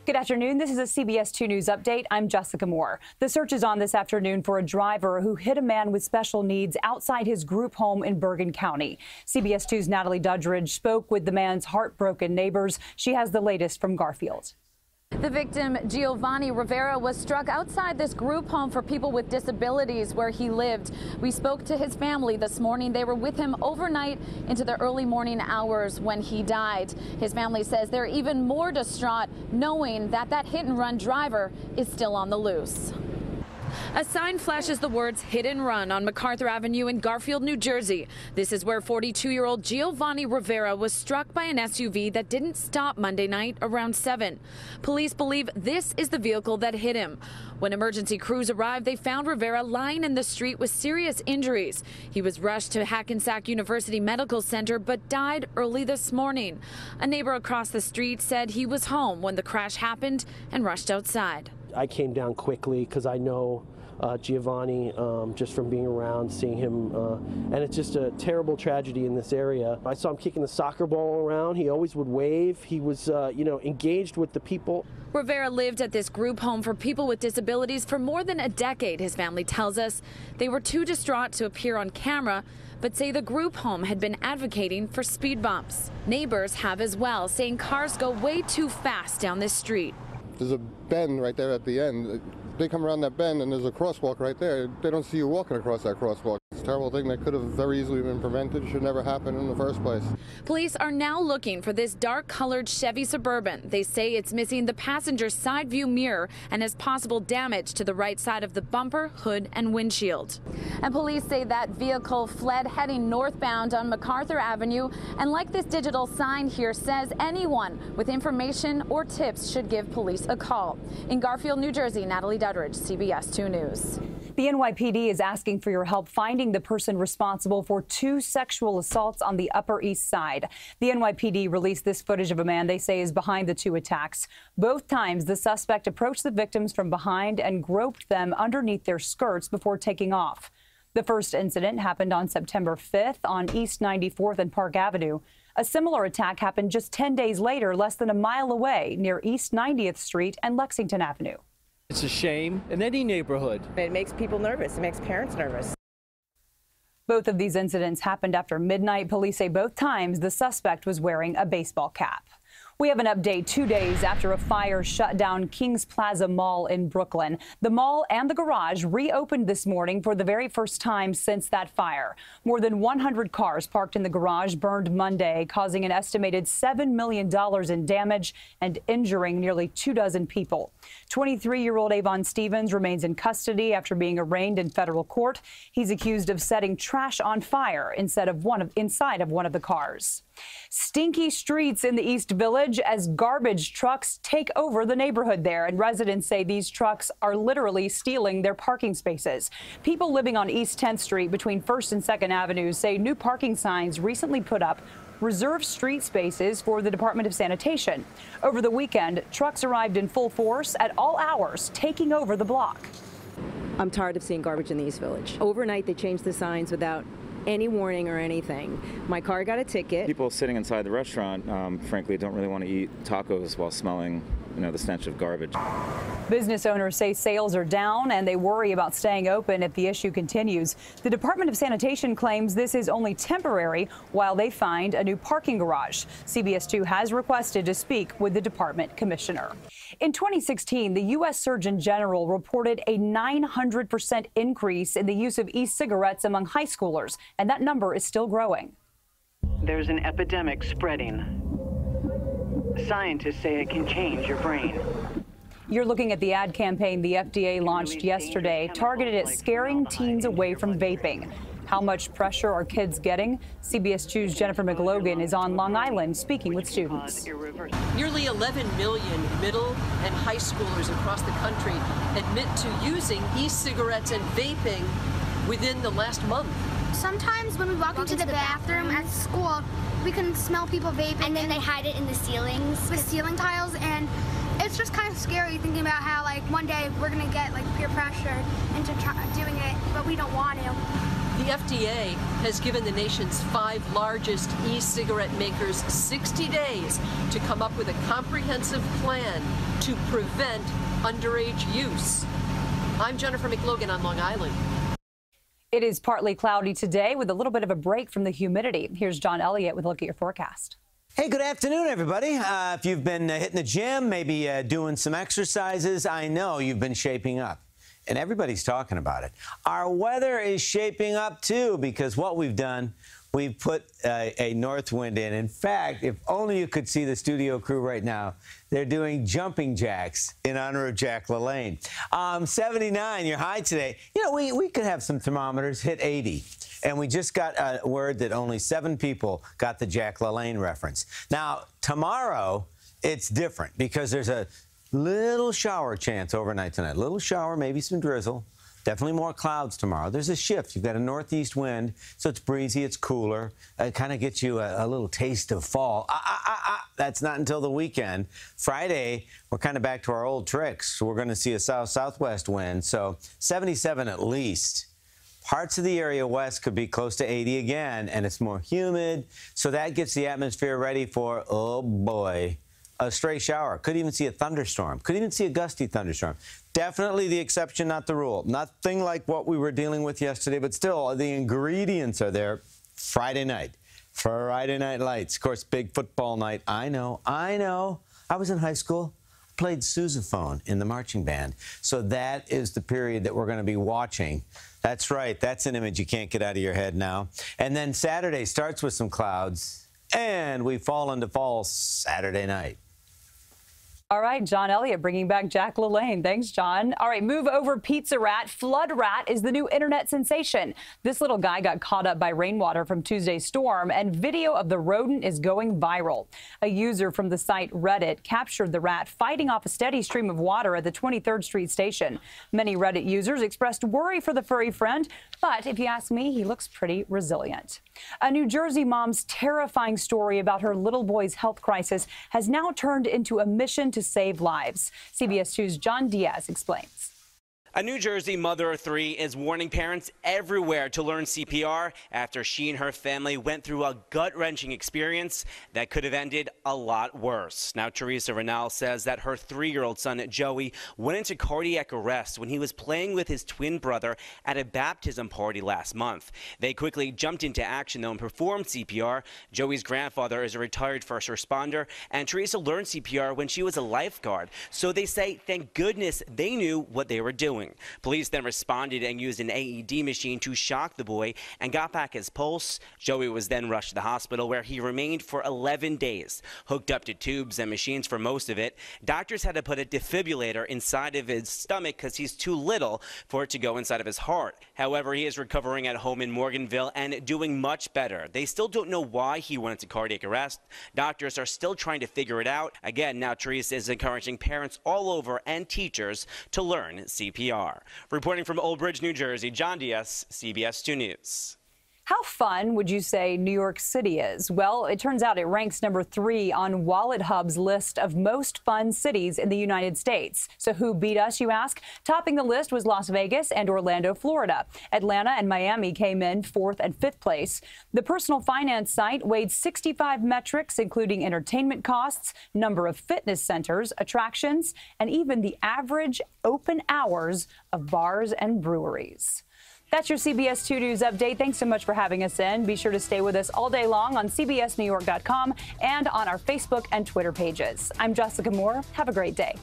Good afternoon. This is a CBS2 News update. I'm Jessica Moore. The search is on this afternoon for a driver who hit a man with special needs outside his group home in Bergen County. CBS2's Natalie Dudridge spoke with the man's heartbroken neighbors. She has the latest from Garfield. The victim, Giovanni Rivera, was struck outside this group home for people with disabilities where he lived. We spoke to his family this morning. They were with him overnight into the early morning hours when he died. His family says they're even more distraught knowing that that hit-and-run driver is still on the loose. A sign flashes the words "Hit and Run" on MacArthur Avenue in Garfield, New Jersey. This is where 42-year-old Giovanni Rivera was struck by an SUV that didn't stop Monday night around 7. Police believe this is the vehicle that hit him. When emergency crews arrived, they found Rivera lying in the street with serious injuries. He was rushed to Hackensack University Medical Center but died early this morning. A neighbor across the street said he was home when the crash happened and rushed outside. I came down quickly because I know Giovanni just from being around, seeing him, and it's just a terrible tragedy in this area. I saw him kicking the soccer ball around. He always would wave. He was, engaged with the people. Rivera lived at this group home for people with disabilities for more than a decade, his family tells us. They were too distraught to appear on camera, but say the group home had been advocating for speed bumps. Neighbors have as well, saying cars go way too fast down this street. There's a bend right there at the end. They come around that bend and there's a crosswalk right there. They don't see you walking across that crosswalk. It's a terrible thing that could have very easily been prevented. Should never happen in the first place. Police are now looking for this dark-colored Chevy Suburban. They say it's missing the passenger's side view mirror and has possible damage to the right side of the bumper, hood, and windshield. And police say that vehicle fled heading northbound on MacArthur Avenue. And like this digital sign here says, anyone with information or tips should give police a call. In Garfield, New Jersey, Natalie Dudridge, CBS 2 News. The NYPD is asking for your help finding the person responsible for 2 sexual assaults on the Upper East Side. The NYPD released this footage of a man they say is behind the 2 attacks. Both times, the suspect approached the victims from behind and groped them underneath their skirts before taking off. The first incident happened on September 5th on East 94th and Park Avenue. A similar attack happened just 10 days later, less than a mile away, near East 90th Street and Lexington Avenue. It's a shame in any neighborhood. It makes people nervous. It makes parents nervous. Both of these incidents happened after midnight. Police say both times the suspect was wearing a baseball cap. We have an update 2 days after a fire shut down King's Plaza Mall in Brooklyn. The mall and the garage reopened this morning for the very first time since that fire. More than 100 cars parked in the garage burned Monday, causing an estimated $7 million in damage and injuring nearly 24 people. 23-year-old Avon Stevens remains in custody after being arraigned in federal court. He's accused of setting trash on fire inside of one of the cars. Stinky streets in the East Village as garbage trucks take over the neighborhood there, and residents say these trucks are literally stealing their parking spaces. People living on East 10th Street between 1st and 2nd Avenues say new parking signs recently put up reserve street spaces for the Department of Sanitation. Over the weekend, trucks arrived in full force at all hours, taking over the block. I'm tired of seeing garbage in the East Village. Overnight, they changed the signs without any warning or anything. My car got a ticket. People sitting inside the restaurant, frankly, don't really want to eat tacos while smelling, the stench of garbage. Business owners say sales are down and they worry about staying open if the issue continues. The Department of Sanitation claims this is only temporary while they find a new parking garage. CBS2 has requested to speak with the department commissioner. In 2016, the U.S. Surgeon General reported a 900% increase in the use of e-cigarettes among high schoolers, and that number is still growing. There's an epidemic spreading. Scientists say it can change your brain. You're looking at the ad campaign the FDA launched yesterday, targeted at scaring teens away from vaping. How much pressure are kids getting? CBS 2's Jennifer McLogan is on Long Island speaking with students. Nearly 11 million middle and high schoolers across the country admit to using e-cigarettes and vaping within the last month. Sometimes when we walk into the bathroom at school, we can smell people vaping. And then they hide it in the ceilings. With ceiling tiles, and it's just kind of scary thinking about how, one day we're going to get, peer pressure into doing it, but we don't want to. The FDA has given the nation's 5 largest e-cigarette makers 60 days to come up with a comprehensive plan to prevent underage use. I'm Jennifer McLogan on Long Island. It is partly cloudy today with a little bit of a break from the humidity. Here's John Elliott with a look at your forecast. Hey, good afternoon, everybody. If you've been hitting the gym, maybe doing some exercises, I know you've been shaping up. And everybody's talking about it. Our weather is shaping up, too, because what we've done, we've put a north wind in. In fact, if only you could see the studio crew right now, they're doing jumping jacks in honor of Jack LaLanne. 79, your high today. You know, we could have some thermometers hit 80. And we just got a word that only 7 people got the Jack LaLanne reference. Now, tomorrow, it's different because there's a little shower chance overnight tonight. Little shower, maybe some drizzle. Definitely more clouds tomorrow. There's a shift. You've got a northeast wind, so it's breezy, it's cooler. It kind of gets you a little taste of fall. That's not until the weekend. Friday, we're kind of back to our old tricks. We're going to see a south-southwest wind, so 77 at least. Parts of the area west could be close to 80 again, and it's more humid, so that gets the atmosphere ready for, oh boy, a stray shower. Could even see a thunderstorm. Could even see a gusty thunderstorm. Definitely the exception, not the rule. Nothing like what we were dealing with yesterday, but still, the ingredients are there. Friday night. Friday night lights. Of course, big football night. I know. I was in high school. Played sousaphone in the marching band. So that is the period that we're going to be watching. That's right. That's an image you can't get out of your head now. And then Saturday starts with some clouds, and we fall into fall Saturday night. All right, John Elliott bringing back Jack LaLanne. Thanks, John. All right, move over Pizza Rat. Flood Rat is the new internet sensation. This little guy got caught up by rainwater from Tuesday's storm, and video of the rodent is going viral. A user from the site Reddit captured the rat fighting off a steady stream of water at the 23rd Street station. Many Reddit users expressed worry for the furry friend, but if you ask me, he looks pretty resilient. A New Jersey mom's terrifying story about her little boy's health crisis has now turned into a mission to save lives. CBS 2's John Diaz explains. A New Jersey mother of 3 is warning parents everywhere to learn CPR after she and her family went through a gut-wrenching experience that could have ended a lot worse. Now, Teresa Renal says that her 3-year-old son, Joey, went into cardiac arrest when he was playing with his twin brother at a baptism party last month. They quickly jumped into action, though, and performed CPR. Joey's grandfather is a retired first responder, and Teresa learned CPR when she was a lifeguard. So they say, thank goodness they knew what they were doing. Police then responded and used an AED machine to shock the boy and got back his pulse. Joey was then rushed to the hospital where he remained for 11 days, hooked up to tubes and machines for most of it. Doctors had to put a defibrillator inside of his stomach because he's too little for it to go inside of his heart. However, he is recovering at home in Morganville and doing much better. They still don't know why he went into cardiac arrest. Doctors are still trying to figure it out. Again, now Teresa is encouraging parents all over and teachers to learn CPR. Reporting from Old Bridge, New Jersey, John Diaz, CBS 2 News. How fun would you say New York City is? Well, it turns out it ranks number 3 on Wallet Hub's list of most fun cities in the United States. So who beat us, you ask? Topping the list was Las Vegas and Orlando, Florida. Atlanta and Miami came in 4th and 5th place. The personal finance site weighed 65 metrics, including entertainment costs, number of fitness centers, attractions, and even the average open hours of bars and breweries. That's your CBS 2 News update. Thanks so much for having us in. Be sure to stay with us all day long on CBSNewYork.com and on our Facebook and Twitter pages. I'm Jessica Moore. Have a great day.